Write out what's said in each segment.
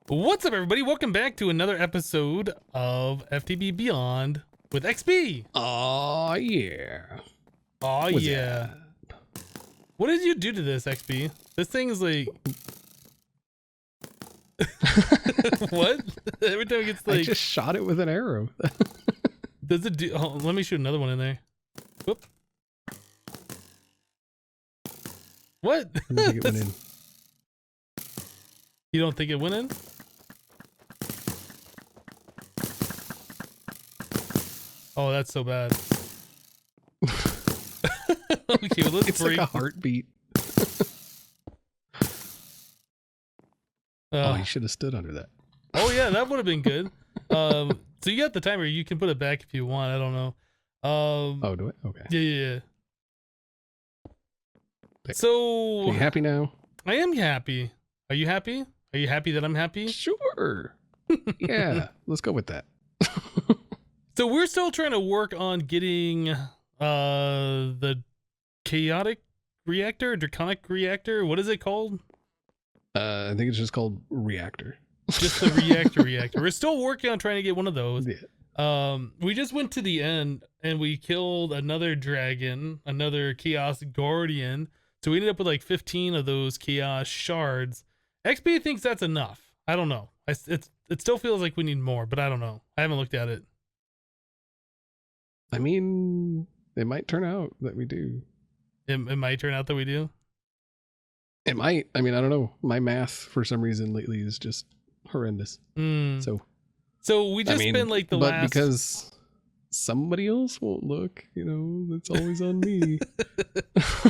What's up, everybody? Welcome back to another episode of FTB Beyond with XP. Oh yeah. Oh What's yeah. that? What did you do to this, XP? This thing is like... What? Every time it gets like... I just shot it with an arrow. Does it do... Oh, let me shoot another one in there. Whoop. What? I don't think it went in. You don't think it went in? Oh, that's so bad. Okay, well, let's It's break. like a heartbeat. Oh, you should have stood under that. Oh yeah, that would have been good. So you got the timer. You can put it back if you want. I don't know. Oh, do it? Okay. Yeah. There. So Are you happy now? I am happy. Are you happy? Are you happy that I'm happy? Sure. Yeah, let's go with that. So we're still trying to work on getting the chaotic reactor, draconic reactor. What is it called? I think it's just called reactor. Just the reactor. We're still working on trying to get one of those. Yeah. We just went to the end and we killed another dragon, another chaos guardian. So we ended up with like 15 of those chaos shards. XP thinks that's enough. I don't know. It still feels like we need more, but I don't know. I haven't looked at it. I mean, it might turn out that we do. It might turn out that we do. It might. I mean, I don't know. My math for some reason lately is just horrendous. So we just spent like the last... because somebody else won't look, you know, it's always on me.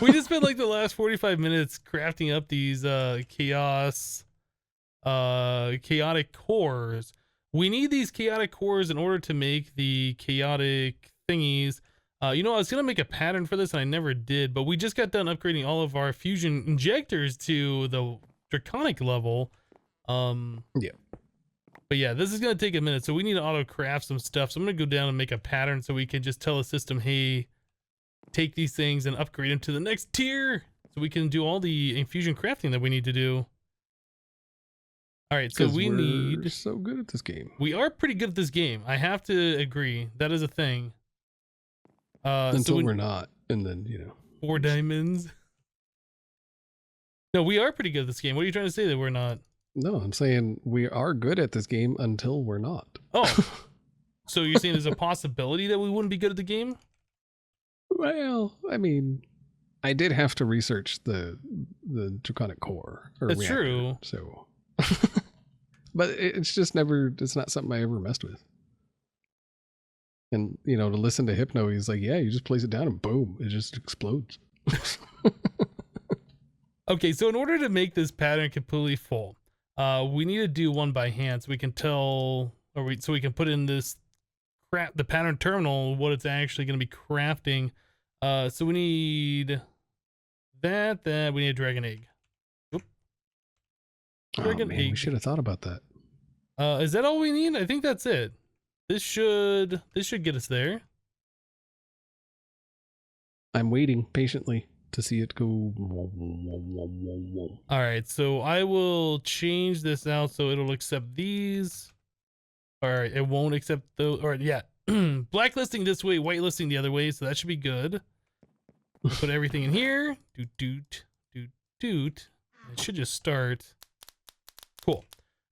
We just spent like the last 45 minutes crafting up these chaotic cores. We need these chaotic cores in order to make the chaotic thingies. You know, I was gonna make a pattern for this and I never did, but we just got done upgrading all of our fusion injectors to the draconic level. Yeah. But yeah, this is gonna take a minute, so we need to auto craft some stuff. So I'm gonna go down and make a pattern so we can just tell the system, hey, take these things and upgrade them to the next tier, so we can do all the infusion crafting that we need to do. All right, so we're so good at this game. We are pretty good at this game. I have to agree. That is a thing. Until we're not, and then, you know. 4 diamonds. No, we are pretty good at this game. What are you trying to say that we're not? No, I'm saying we are good at this game until we're not. Oh, so you're saying there's a possibility that we wouldn't be good at the game? Well, I mean, I did have to research the draconic core. That's reactor, true. So, but it's just never. It's not something I ever messed with. And you know, to listen to Hypno, he's like, "Yeah, you just place it down and boom, it just explodes." Okay, so in order to make this pattern completely full, we need to do one by hand so we can tell, so we can put in this the pattern terminal what it's actually going to be crafting. So we need that we need a dragon egg. Oop. Dragon egg. We should have thought about that. Is that all we need? I think that's it. This should get us there. I'm waiting patiently to see it go. All right, so I will change this out so it'll accept these. All right, it won't accept those. All right, yeah. Blacklisting this way, whitelisting the other way, so that should be good. We'll put everything in here. Doot. It should just start. Cool.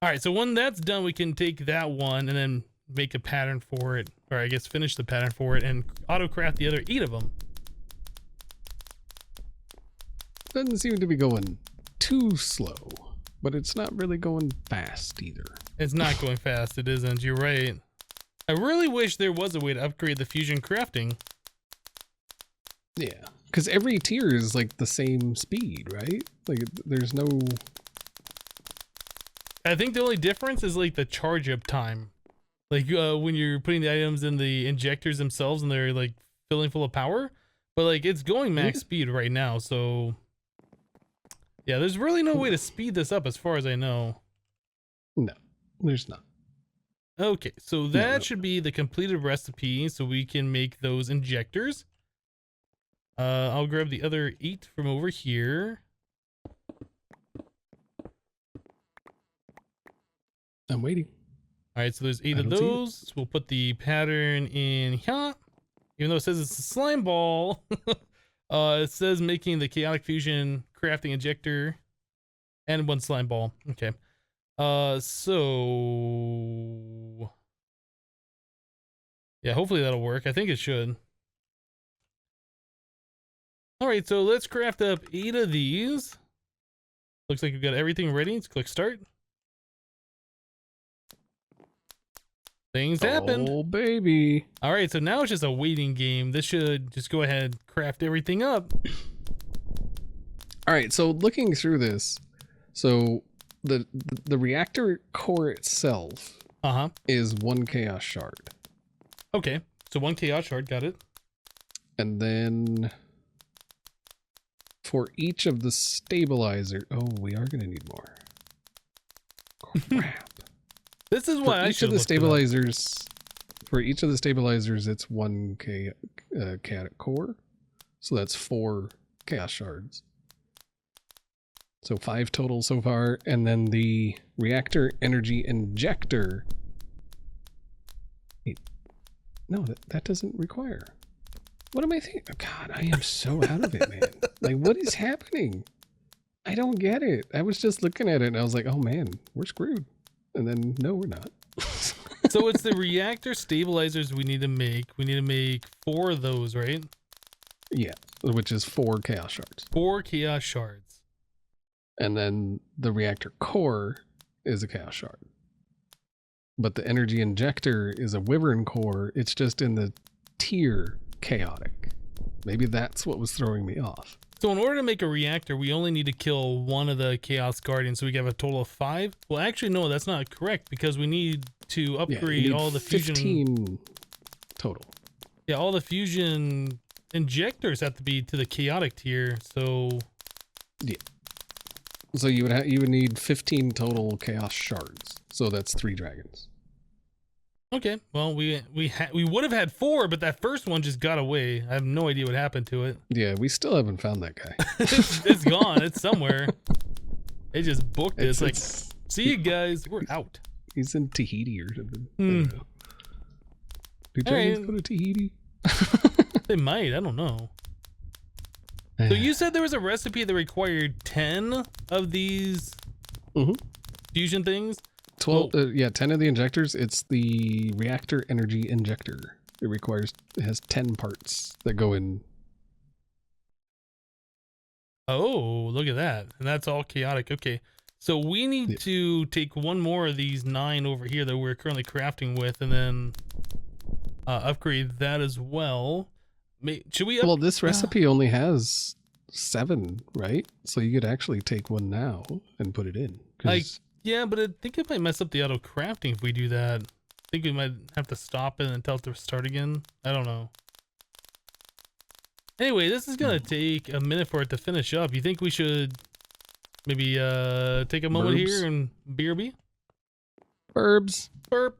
All right, so when that's done, we can take that one and then make a pattern for it, or I guess finish the pattern for it and auto craft the other 8 of them. Doesn't seem to be going too slow, but it's not really going fast either. It's not going fast. It isn't. You're right. I really wish there was a way to upgrade the fusion crafting. Yeah, because every tier is like the same speed, right? Like there's no... I think the only difference is like the charge up time. Like when you're putting the items in the injectors themselves and they're like filling full of power, but like it's going max speed right now. So yeah, there's really no way to speed this up as far as I know. No, there's not. Okay, so that should be the completed recipe so we can make those injectors. I'll grab the other 8 from over here. I'm waiting. All right, so there's 8 I of don't see it. those. So we'll put the pattern in here. Even though it says it's a slime ball, it says making the chaotic fusion crafting injector and 1 slime ball. Okay. So yeah, hopefully that'll work. I think it should. All right, so let's craft up 8 of these. Looks like we've got everything ready. Let's click start. Things happened. Oh, baby. All right, so now it's just a waiting game. This should just go ahead and craft everything up. All right, so looking through this, so the reactor core itself is 1 chaos shard. Okay, so 1 chaos shard, got it. And then for each of the stabilizer, oh, we are going to need more. Crap. This is what for I each should of the look stabilizers. For each of the stabilizers, it's 1 chaotic core, so that's 4 chaos shards. So 5 total so far, and then the reactor energy injector. Wait, no, that doesn't require. What am I thinking? Oh, God, I am so out of it, man. Like, what is happening? I don't get it. I was just looking at it and I was like, oh man, we're screwed. And then no, we're not. So it's the reactor stabilizers we need to make. We need to make 4 of those, right? Yeah, which is 4 chaos shards. 4 chaos shards. And then the reactor core is a chaos shard. But the energy injector is a wyvern core. It's just in the tier chaotic. Maybe that's what was throwing me off. So in order to make a reactor, we only need to kill 1 of the chaos guardians, so we have a total of 5. Well, actually, no, that's not correct, because we need to upgrade all the fusion. 15 total. Yeah, all the fusion injectors have to be to the chaotic tier. So yeah. So you would need 15 total chaos shards. So that's 3 dragons. Okay, well, we would have had 4, but that first one just got away. I have no idea what happened to it. Yeah, we still haven't found that guy. it's gone. It's somewhere. They just booked it. It's like, see you guys. We're out. He's in Tahiti or something. I don't know. Do dragons go to Tahiti? They might. I don't know. So you said there was a recipe that required 10 of these fusion things? 12, yeah, 10 of the injectors. It's the reactor energy injector. It has 10 parts that go in. Oh, look at that. And that's all chaotic. Okay. So we need to take 1 more of these 9 over here that we're currently crafting with, and then upgrade that as well. Should we? Well, this recipe only has 7, right? So you could actually take 1 now and put it in. Yeah, but I think it might mess up the auto crafting if we do that. I think we might have to stop it and tell it to start again. I don't know. Anyway, this is gonna take a minute for it to finish up. You think we should maybe take a moment here and BRB? Burbs. Burp.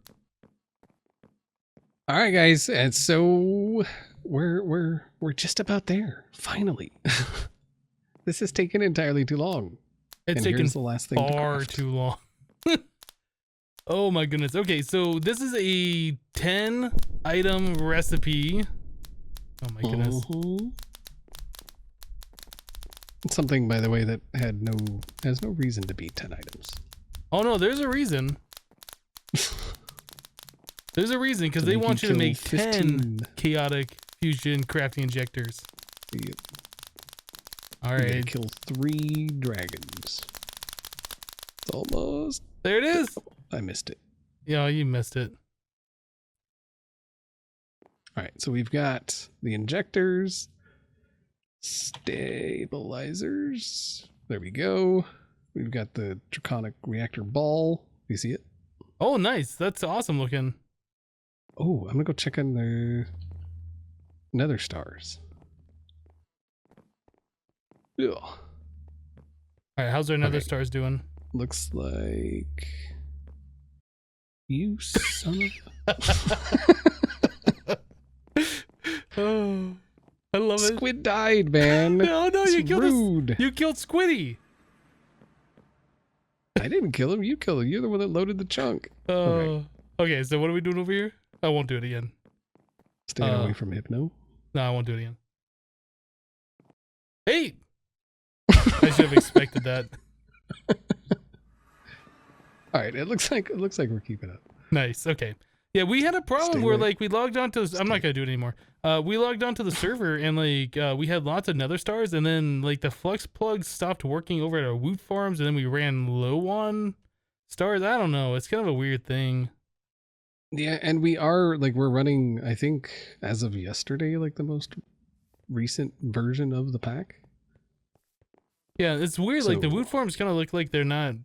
All right, guys, and so we're just about there. Finally, this has taken entirely too long. It's taken the last thing far too long. Oh my goodness. Okay, so this is a 10 item recipe. Oh my goodness. Something, by the way, that has no reason to be 10 items. Oh no, there's a reason. There's a reason, because they want you to make 10 chaotic fusion crafting injectors. Yep. All right. Kill 3 dragons. It's almost. There it is. Oh, I missed it. Yeah, you missed it. All right, so we've got the injectors, stabilizers. There we go. We've got the draconic reactor ball. You see it? Oh, nice. That's awesome looking. Oh, I'm gonna go check on the nether stars. Ugh. All right, how's our nether stars doing? Looks like you son of. Oh, I love it. Squid died, man. No, it's you killed rude. You killed Squiddy. I didn't kill him. You killed him. You're the one that loaded the chunk. Okay, so what are we doing over here? I won't do it again. Staying away from Hypno. No, I won't do it again. Hey! I should have expected that. All right, it looks like we're keeping up. Nice. Okay. Yeah, we had a problem Stay where away. like we logged on to. I'm not gonna do it anymore. We logged onto the server and like we had lots of nether stars, and then like the flux plug stopped working over at our woot farms, and then we ran low on stars. I don't know. It's kind of a weird thing. Yeah, and we're running, I think, as of yesterday, like the most recent version of the pack. Yeah, it's weird. Like the So- woot farms kind of look like they're not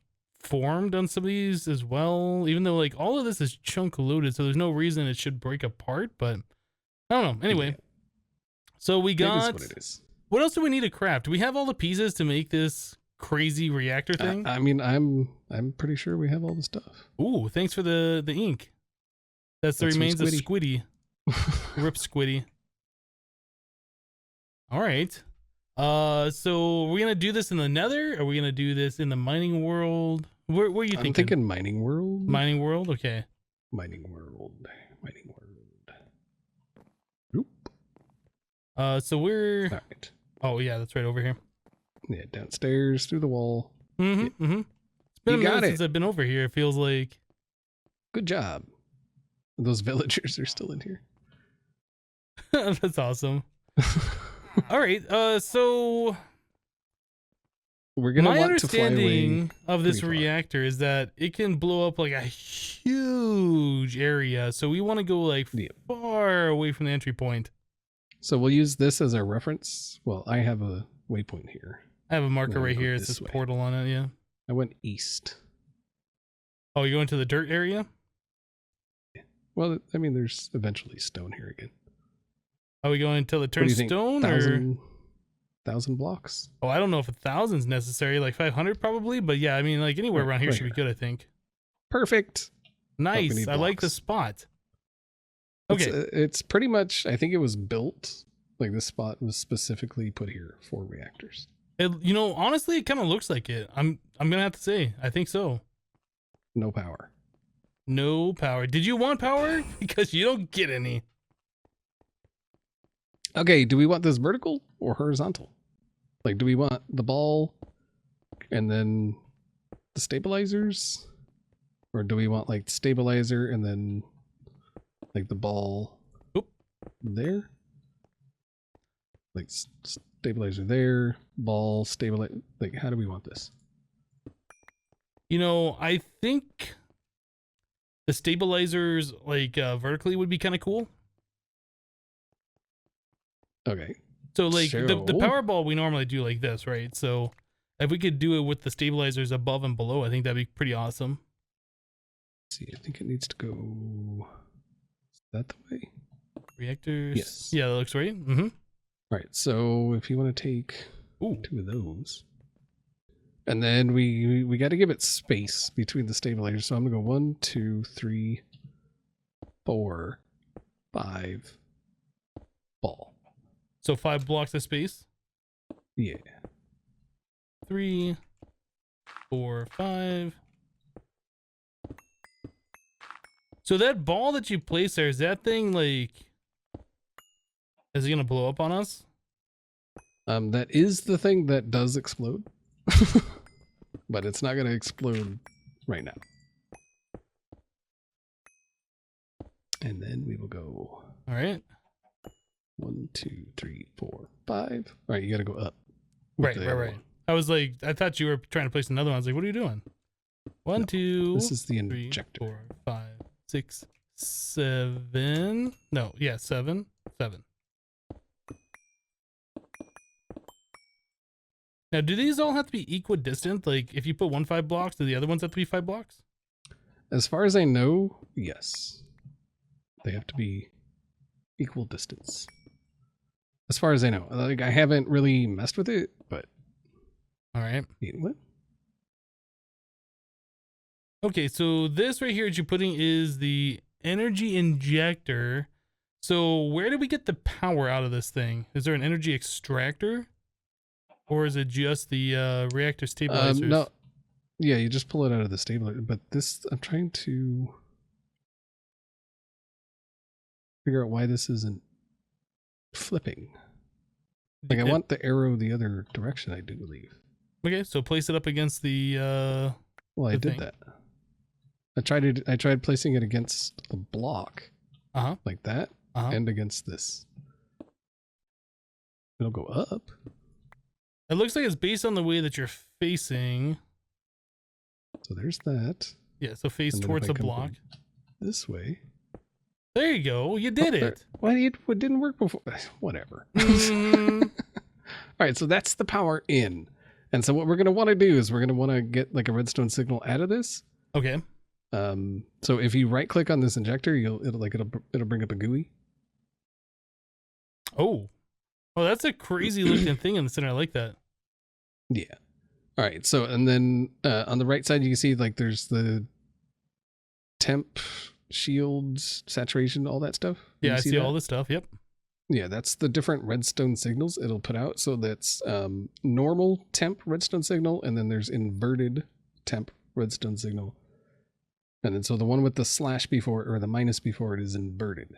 formed on some of these as well, even though like all of this is chunk loaded, so there's no reason it should break apart. But I don't know. Anyway, Yeah. so we It is got. what it is. What else do we need to craft? Do we have all the pieces to make this crazy reactor thing? I mean, I'm pretty sure we have all the stuff. Ooh, thanks for the ink. That's the That's from remains of Squiddy. Rip Squiddy. All right. So are we gonna do this in the Nether? Are we gonna do this in the mining world? Where are you I'm thinking? thinking mining world. Mining world. Okay. Mining world. Mining world. Oop. So we're. All right. Oh yeah, that's right over here. Yeah, downstairs through the wall. Mm-hmm. Mm-hmm. It's been You a got minute it. since I've been over here. It feels like. Good job. Those villagers are still in here. That's awesome. All right. So We're gonna my want to fly away. understanding of this pretty far. reactor is that it can blow up like a huge area. So we want to go like Yeah. far away from the entry point. So we'll use this as our reference. Well, I have a waypoint here. I have a marker No, right go here. It this says way. portal on it. Yeah. I went east. Oh, you're going to the dirt area? Well, I mean, there's eventually stone here again. Are we going until it What do turns you think? stone? Or 1,000 blocks? oh, I don't know if 1,000's necessary. Like 500 probably. But yeah, I mean, like anywhere Right, around here right should be good. I think. Perfect. we Nice. need I like the blocks. spot. It's, Okay. it's pretty much, I think it was built, like this spot was specifically put here for reactors. You know, honestly, it kind of looks like it. I'm gonna have to say, I think so. No power. No power. Did you want power? Because you don't get any. Okay, do we want this vertical or horizontal? Like, do we want the ball and then the stabilizers? Or do we want like stabilizer and then like the ball Oop. there? Like stabilizer there, ball, stabilizer. Like, how do we want this? You know, I think the stabilizers like vertically would be kind of cool. Okay. So like the So- power ball we normally do like this, right? So if we could do it with the stabilizers above and below, I think that'd be pretty awesome. Let's see, I think it needs to go that the way. Reactors. Yes. Yeah, that looks right. Mm-hmm. All right, so if you want to take Ooh. 2 of those, and then we got to give it space between the stabilizers. So I'm gonna go 1, 2, 3, 4, 5. Ball. So 5 blocks of space. Yeah. 3, 4, 5. So that ball that you place there, is that thing like, is it gonna blow up on us? That is the thing that does explode, but it's not gonna explode right now. And then we will go All right. 1, 2, 3, 4, 5. All right, you got to go up. with Right, the right, other right. one. I was like, I thought you were trying to place another one. I was like, what are you doing? 1, No, 2, This is the 3, injector. 4, 5, 6, 7. No, yeah, 7. 7. Now, do these all have to be equidistant? Like, if you put 1 5 blocks, do the other ones have to be 5 blocks? As far as I know, yes. They have to be equal distance. As far as I know. Like, I haven't really messed with it, but All right. what? Okay, so this right here that you're putting is the energy injector. So where do we get the power out of this thing? Is there an energy extractor? Or is it just the reactor stabilizers? No. Yeah, you just pull it out of the stabilizer. But this, I'm trying to figure out why this isn't flipping. Like I want the arrow the other direction, I do believe. Okay, so place it up against the well, I did thing. that. I tried placing it against the block. Like that. And against this. It'll go up. It looks like it's based on the way that you're facing. So there's that. Yeah, so face towards the block. This way. There you go. You did it. Well, it didn't work before. Whatever. All right, so that's the power in. And so what we're going to want to do is we're going to want to get like a redstone signal out of this. Okay. So if you right click on this injector, it'll bring up a GUI. Oh, that's a crazy looking thing in the center. I like that. Yeah. All right. So, and then on the right side, you can see like there's the temp, shields, saturation, all that stuff. Yeah, I see all this stuff. Yep. Yeah, that's the different redstone signals it'll put out. So that's normal temp redstone signal, and then there's inverted temp redstone signal. And then so the one with the slash before it, or the minus before it, is inverted.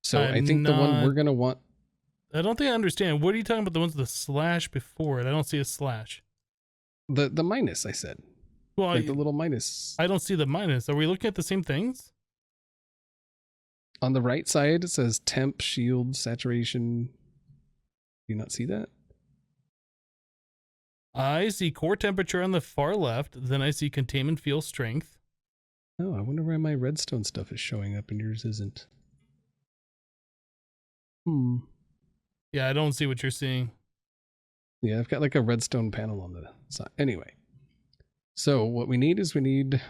So I think the one we're going to want... I don't think I understand. What are you talking about, the ones with the slash before it? I don't see a slash. The minus, I said. Well, like the little minus. I don't see the minus. Are we looking at the same things? On the right side, it says temp, shield, saturation. Do you not see that? I see core temperature on the far left. Then I see containment field strength. Oh, I wonder why my redstone stuff is showing up and yours isn't. Yeah, I don't see what you're seeing. Yeah, I've got like a redstone panel on the side. Anyway, so what we need is we need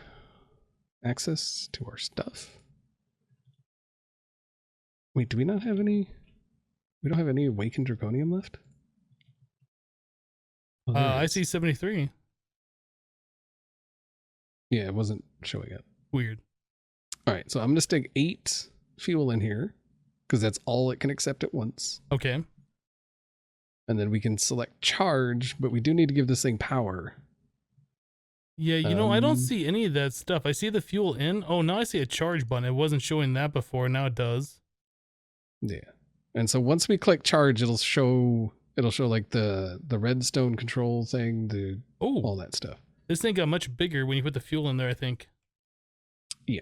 access to our stuff. Wait, do we not have any? We don't have any awakened draconium left? Oh, I see 73. Yeah, it wasn't showing up. Weird. All right, so I'm going to stick 8 fuel in here because that's all it can accept at once. Okay. And then we can select charge, but we do need to give this thing power. Yeah, you know, I don't see any of that stuff. I see the fuel in. Oh, now I see a charge button. It wasn't showing that before. Now it does. Yeah. And so once we click charge, it'll show like the redstone control thing, all that stuff. This thing got much bigger when you put the fuel in there, I think. Yeah.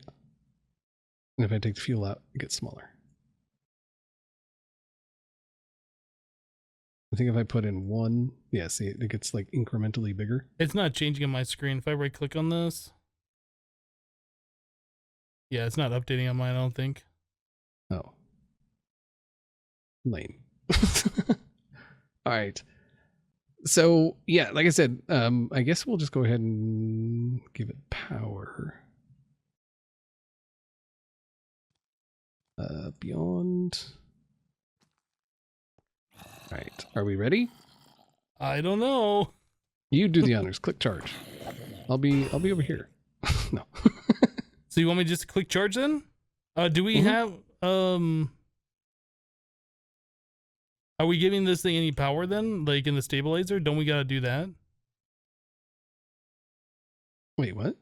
And if I take the fuel out, it gets smaller. I think if I put in 1, yeah, see, it gets like incrementally bigger. It's not changing on my screen. If I right click on this. Yeah, it's not updating on mine, I don't think. Oh. Lame. All right. So, yeah, like I said, I guess we'll just go ahead and give it power. Beyond. All right. Are we ready? I don't know. You do the honors. Click charge. I'll be over here. No. So you want me just to click charge then? Do we have are we giving this thing any power then? Like in the stabilizer? Don't we gotta do that? Wait, what?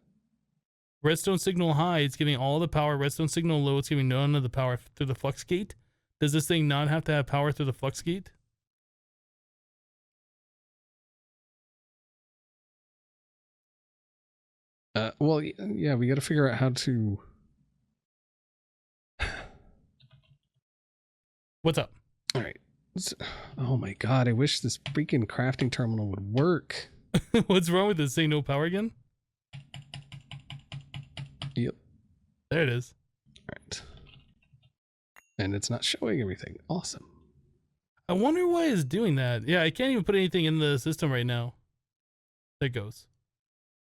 Redstone signal high, it's giving all the power. Redstone signal low, it's giving none of the power through the flux gate. Does this thing not have to have power through the flux gate? Well, yeah, we got to figure out how to... What's up? All right. Oh my god, I wish this freaking crafting terminal would work. What's wrong with this? Saying no power again? Yep. There it is. All right. And it's not showing everything. Awesome. I wonder why it's doing that. Yeah, I can't even put anything in the system right now. There it goes.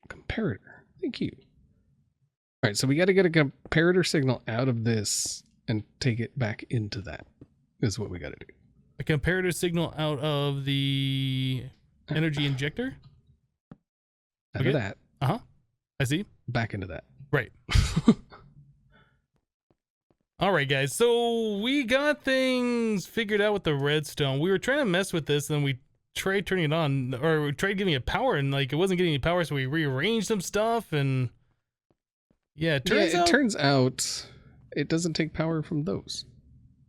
Comparator. Thank you. All right, so we got to get a comparator signal out of this and take it back into that is what we got to do. A comparator signal out of the energy injector? Out of that. Uh-huh. I see. Back into that. Right. All right, guys. So we got things figured out with the redstone. We were trying to mess with this, and then we tried turning it on, or we tried giving it power, and like it wasn't getting any power, so we rearranged some stuff, and yeah, it turns out it doesn't take power from those.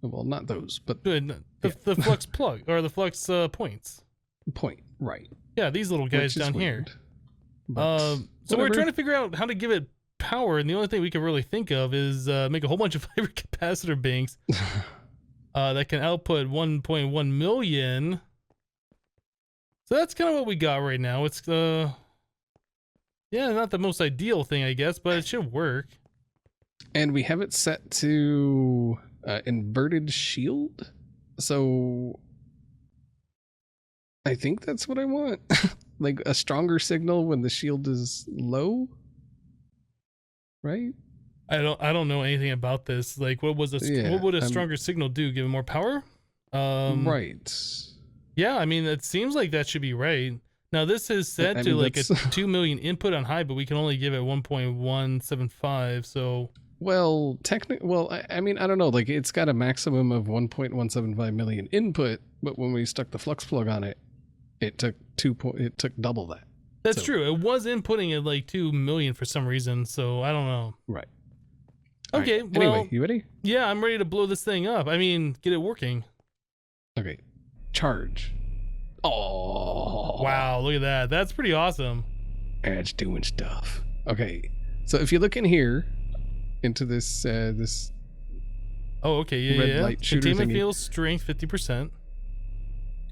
Well, not those, but the flux plug or the flux points. Point, right? Yeah, these little guys down here. So we're trying to figure out how to give it power, and the only thing we can really think of is make a whole bunch of fiber capacitor banks that can output 1.1 million. So that's kind of what we got right now. It's yeah, not the most ideal thing, I guess, but it should work. And we have it set to inverted shield, so I think that's what I want. Like a stronger signal when the shield is low, right? I don't know anything about this. Like, what would a stronger signal do? Give it more power? Right. Yeah, I mean, it seems like that should be right. Now, this is set to like a 2 million input on high, but we can only give it 1.175. So, well, I mean, I don't know. Like, it's got a maximum of 1.175 million input, but when we stuck the flux plug on it, it took double that. That's true. It was inputting at like 2 million for some reason, so I don't know. Right. Okay, right. well, anyway, you ready? Yeah, I'm ready to blow this thing up. I mean, get it working. Okay. Charge. Oh. Wow, look at that. That's pretty awesome. It's doing stuff. Okay. So if you look in here into this this oh, okay, yeah, red light shooter containment thingy. field strength 50%.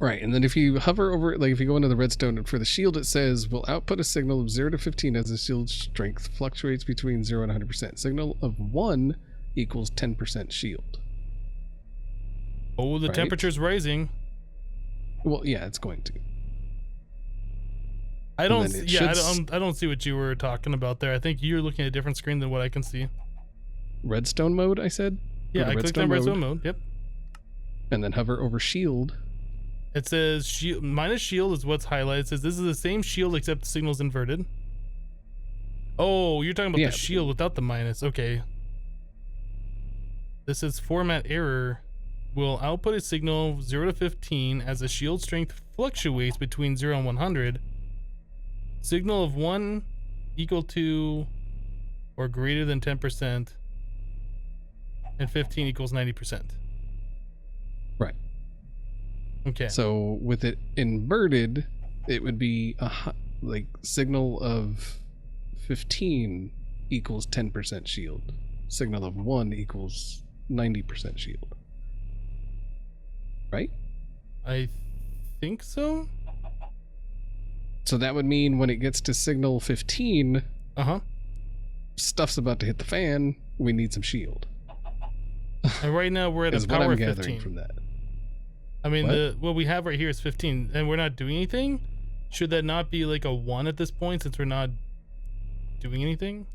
Right, and then if you hover over it, like if you go into the redstone for the shield, it says will output a signal of 0 to 15 as the shield strength fluctuates between 0 and 100%. Signal of 1 equals 10% shield. Oh, the temperature's rising. Well, yeah, it's going to. I don't see what you were talking about there. I think you're looking at a different screen than what I can see. Redstone mode, I said? Yeah, I clicked on redstone mode. Yep. And then hover over shield. It says shield minus shield is what's highlighted. It says this is the same shield except the signal's inverted. Oh, you're talking about the shield without the minus. Okay. This is format error. Will output a signal 0 to 15 as the shield strength fluctuates between 0 and 100. Signal of 1 equal to or greater than 10%. And 15 equals 90%. Right. Okay. So with it inverted, it would be a like signal of 15 equals 10% shield. Signal of 1 equals 90% shield. Right? I think so. So that would mean when it gets to signal 15, stuff's about to hit the fan. We need some shield. And right now we're at a power what I'm 15. gathering from that. I mean, what we have right here is 15, and we're not doing anything. Should that not be like a 1 at this point since we're not doing anything?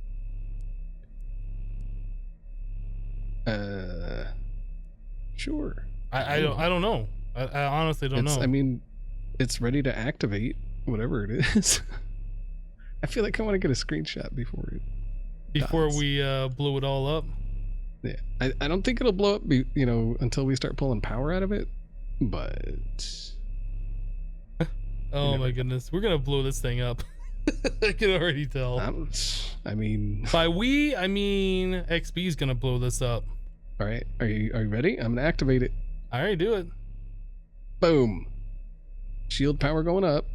Sure. I don't know. I honestly don't know. I mean, it's ready to activate whatever it is. I feel like I want to get a screenshot before we blow it all up. Yeah, I don't think it'll blow up, until we start pulling power out of it. But oh my goodness, we're gonna blow this thing up. I can already tell. I mean, by we, I mean XB's gonna blow this up. All right, are you ready? I'm gonna activate it. All right, do it. Boom. Shield power going up.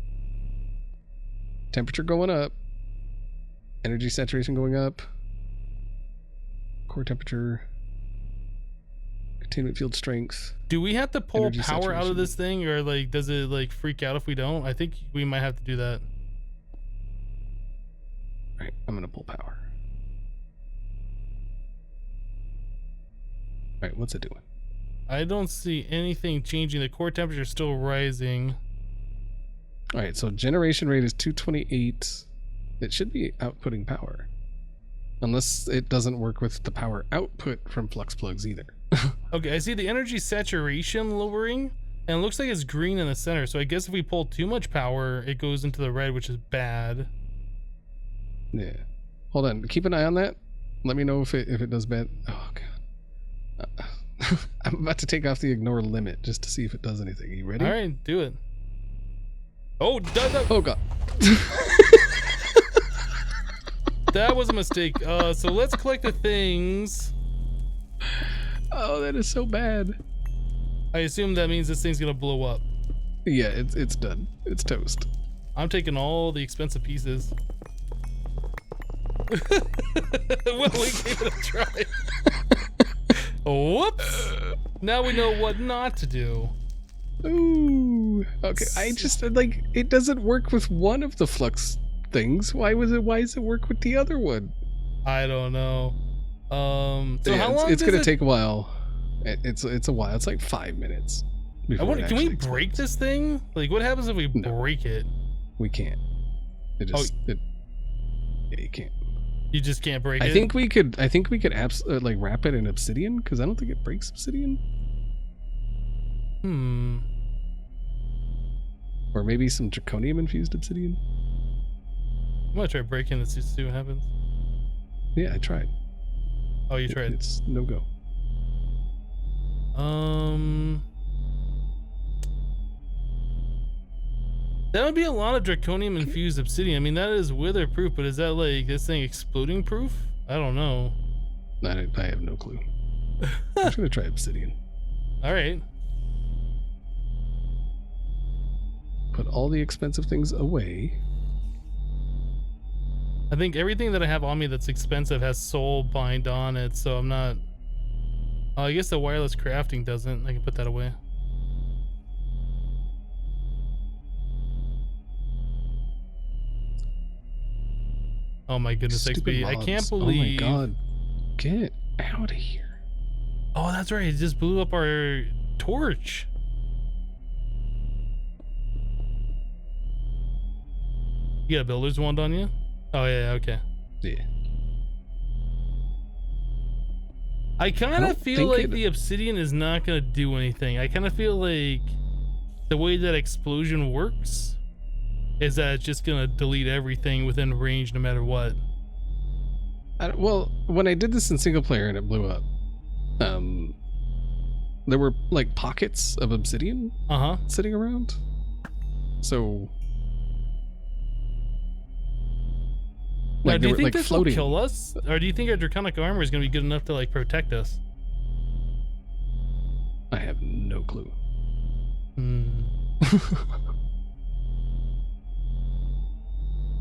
Temperature going up. Energy saturation going up. Core temperature. Containment field strength. Do we have to pull energy power saturation. out of this thing, or like does it like freak out if we don't? I think we might have to do that. All right, I'm gonna pull power. All right, what's it doing? I don't see anything changing. The core temperature is still rising. All right, so generation rate is 228. It should be outputting power. Unless it doesn't work with the power output from flux plugs either. Okay, I see the energy saturation lowering, and it looks like it's green in the center. So I guess if we pull too much power, it goes into the red, which is bad. Yeah. Hold on. Keep an eye on that. Let me know if it does bad. Oh, God. I'm about to take off the ignore limit just to see if it does anything. You ready? All right, do it. Oh, Oh god. that was a mistake. So let's collect the things. Oh, that is so bad. I assume that means this thing's gonna blow up. Yeah, it's done. It's toast. I'm taking all the expensive pieces. Well, we gave it a try. Whoops. Now we know what not to do. Ooh. Okay, I just like it doesn't work with one of the flux things. Why does it work with the other one? I don't know. So yeah, how long? It's gonna take a while. It's a while. It's like 5 minutes. Can we break this thing? Like, what happens if we break it? We can't. It just yeah, you can't. You just can't break it. I think we could like wrap it in obsidian because I don't think it breaks obsidian. Or maybe some draconium infused obsidian. I'm gonna try breaking this to see what happens. Yeah, I tried. Oh, you tried? It's no go. That would be a lot of draconium infused obsidian. I mean, that is wither-proof, but is that like this thing exploding proof? I don't know. I have no clue. I'm just gonna try obsidian. All right. Put all the expensive things away. I think everything that I have on me that's expensive has soul bind on it, so I'm not... Oh, I guess the wireless crafting doesn't. I can put that away. Oh my goodness, Stupid XP. mobs. I can't believe... Oh my god. Get out of here. Oh, that's right. It just blew up our torch. You got a builder's wand on you? Oh, yeah, okay. Yeah. I kind of feel like the obsidian is not going to do anything. I kind of feel like the way that explosion works is that it's just going to delete everything within range no matter what. Well, when I did this in single player and it blew up, there were like pockets of obsidian sitting around. So... Now, do you think this will kill us? Or do you think our draconic armor is going to be good enough to like protect us? I have no clue.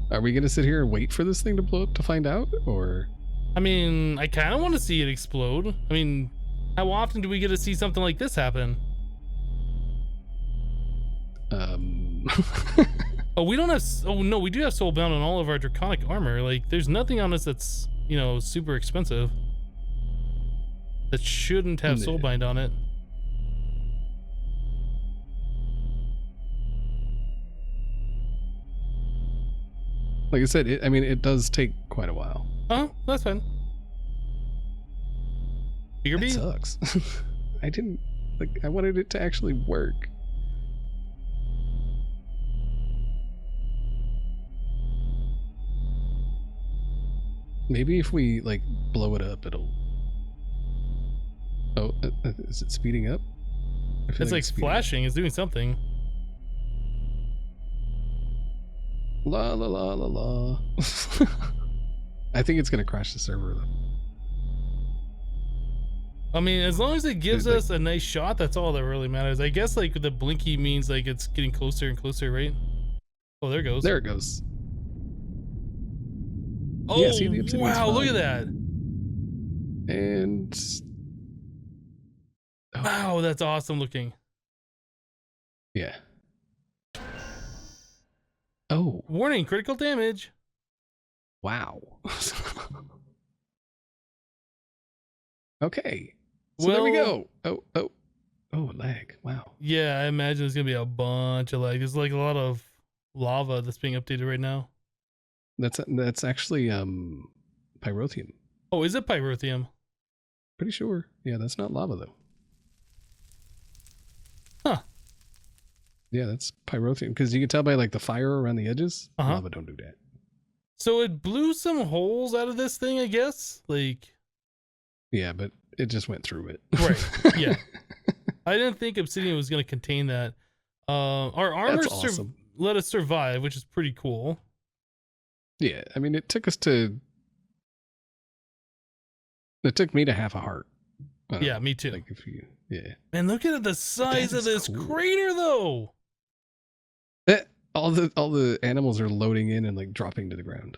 Are we going to sit here and wait for this thing to blow up to find out? Or... I mean, I kind of want to see it explode. I mean, how often do we get to see something like this happen? Oh, we don't have... Oh, no, we do have soulbound on all of our draconic armor. Like, there's nothing on us that's, you know, super expensive. That shouldn't have soulbind on it. Like I said, it does take quite a while. Oh, that's fine. That sucks. I wanted it to actually work. Maybe if we like blow it up, it'll... Oh, is it speeding up? It's like flashing. It's doing something. La la la la la. I think it's gonna crash the server though. I mean, as long as it gives us a nice shot, that's all that really matters. I guess like the blinky means like it's getting closer and closer, right? Oh, there it goes. There it goes. Oh, yeah, see, the wow, look at that. And... Oh. Wow, that's awesome looking. Yeah. Oh. Warning, critical damage. Wow. Okay. So well, there we go. Oh, lag. Wow. Yeah, I imagine there's going to be a bunch of lag. There's like a lot of lava that's being updated right now. That's actually pyrotheum. Oh, is it pyrotheum? Pretty sure. Yeah, that's not lava though. Huh. Yeah, that's pyrotheum because you can tell by like the fire around the edges. Lava don't do that. So it blew some holes out of this thing, I guess. Like. Yeah, but it just went through it. Right. Yeah. I didn't think obsidian was going to contain that. Our armor. That's awesome. let us survive, which is pretty cool. Yeah, I mean, it took me to half a heart. Yeah, me too. Like if you, yeah. And look at the size of this cool. crater, though. All the animals are loading in and like dropping to the ground.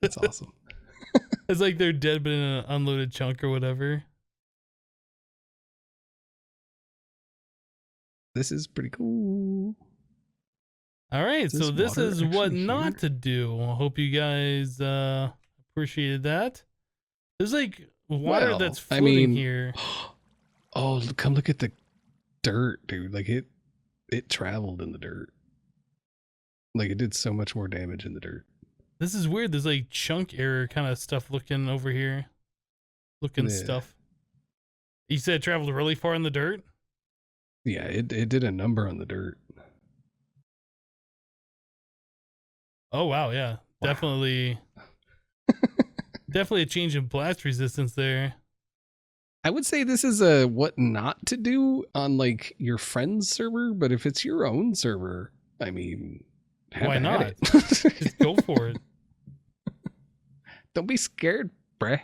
That's awesome. It's like they're dead, but in an unloaded chunk or whatever. This is pretty cool. All right, so this is what not here? to do. I hope you guys appreciated that. There's like water that's floating here. Oh, come look at the dirt, dude. Like it traveled in the dirt. Like it did so much more damage in the dirt. This is weird. There's like chunk error kind of stuff looking over here. Stuff. You said it traveled really far in the dirt? Yeah, it did a number on the dirt. Oh wow, yeah. Wow. Definitely definitely a change in blast resistance there. I would say this is a what not to do on like your friend's server, but if it's your own server, I mean, why not? Just go for it. Don't be scared, bruh.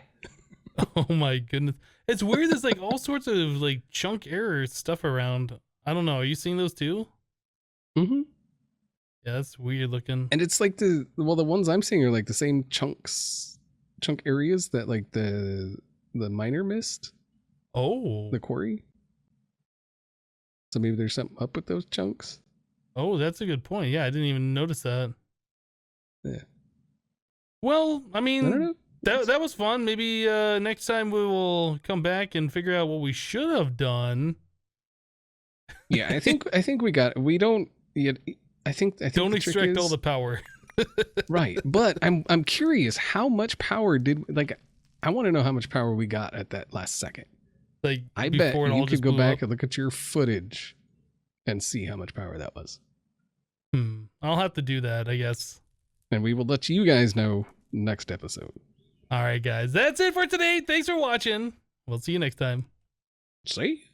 Oh my goodness. It's weird. There's like all sorts of like chunk error stuff around. I don't know. Are you seeing those too? Mm-hmm. Yeah, that's weird looking. And it's like the ones I'm seeing are like the same chunk areas that like the miner missed. Oh. The quarry. So maybe there's something up with those chunks. Oh, that's a good point. Yeah, I didn't even notice that. Yeah. Well, I mean, that was fun. Maybe next time we will come back and figure out what we should have done. Yeah, I think we don't yet. I think don't extract all the power. Right, but I'm curious how much power I want to know how much power we got at that last second. Like I bet you could go back and look at your footage and see how much power that was. I'll have to do that, I guess. And we will let you guys know next episode. All right, guys. That's it for today. Thanks for watching. We'll see you next time. See ya.